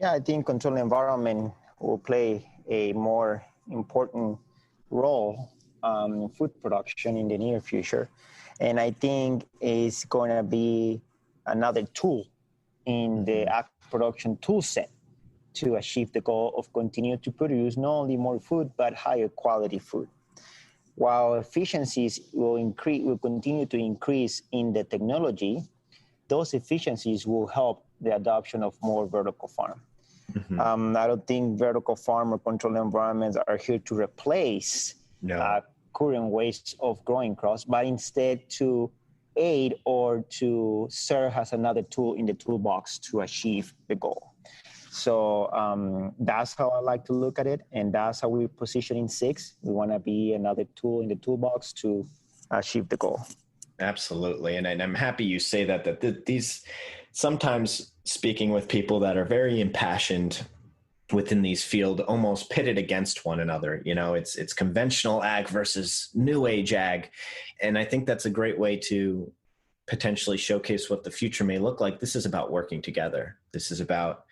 Yeah, I think controlling environment will play a more important role in food production in the near future. And I think it's going to be another tool in the ag production tool set to achieve the goal of continue to produce not only more food, but higher quality food. While efficiencies will continue to increase in the technology, those efficiencies will help the adoption of more vertical farm. I don't think vertical farm or controlled environments are here to replace current ways of growing crops, but instead to aid or to serve as another tool in the toolbox to achieve the goal. So that's how I like to look at it, and that's how we position in SIGS. We want to be another tool in the toolbox to achieve the goal. Absolutely, and I'm happy you say that these, sometimes speaking with people that are very impassioned within these fields, almost pitted against one another. You know, it's conventional ag versus new age ag, and I think that's a great way to potentially showcase what the future may look like. This is about working together. This is about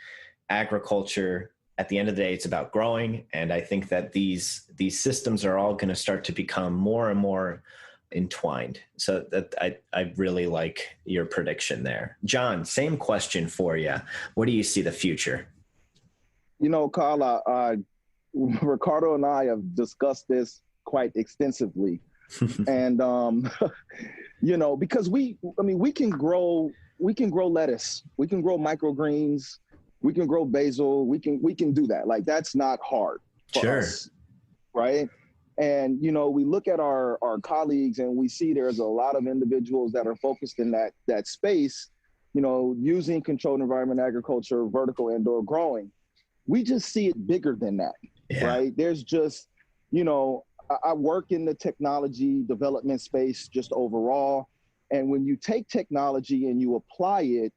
agriculture. At the end of the day, it's about growing, and I think that these systems are all going to start to become more and more entwined. So that I really like your prediction there. John, same question for you. What do you see the future? You know, Carl, Ricardo and I have discussed this quite extensively. And, you know, because we can grow lettuce, we can grow microgreens, we can grow basil, we can do that. Like, that's not hard for us, right? And, you know, we look at our colleagues and we see there's a lot of individuals that are focused in that space, you know, using controlled environment agriculture, vertical indoor growing. We just see it bigger than that, right? There's just, you know, I work in the technology development space just overall. And when you take technology and you apply it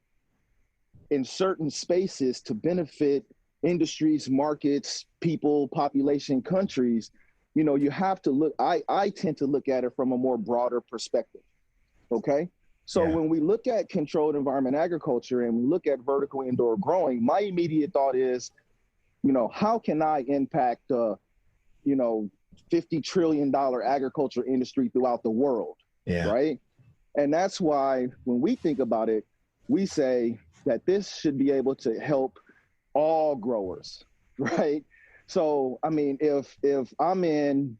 in certain spaces to benefit industries, markets, people, population, countries, you know, you have to look, I tend to look at it from a more broader perspective, okay? So when we look at controlled environment agriculture and we look at vertical indoor growing, my immediate thought is, you know, how can I impact, you know, $50 trillion agriculture industry throughout the world, right? And that's why when we think about it, we say that this should be able to help all growers, right? So, I mean, if I'm in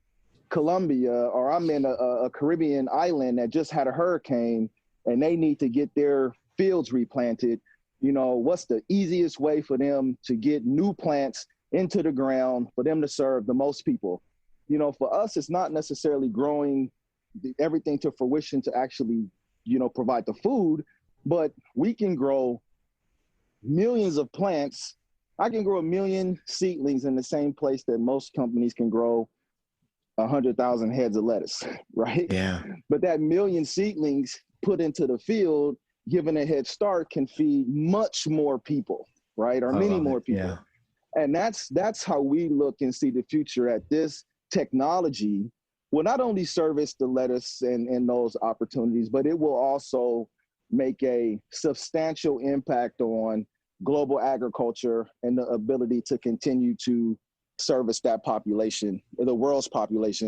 Colombia or I'm in a Caribbean island that just had a hurricane and they need to get their fields replanted, you know, what's the easiest way for them to get new plants into the ground for them to serve the most people? You know, for us, it's not necessarily growing everything to fruition to actually, you know, provide the food, but we can grow millions of plants. I can grow 1 million seedlings in the same place that most companies can grow 100,000 heads of lettuce, right? Yeah. But that 1 million seedlings put into the field, given a head start, can feed much more people, right? Or many more people. Yeah. And that's how we look and see the future at this technology will not only service the lettuce and those opportunities, but it will also make a substantial impact on global agriculture and the ability to continue to service that population, the world's population.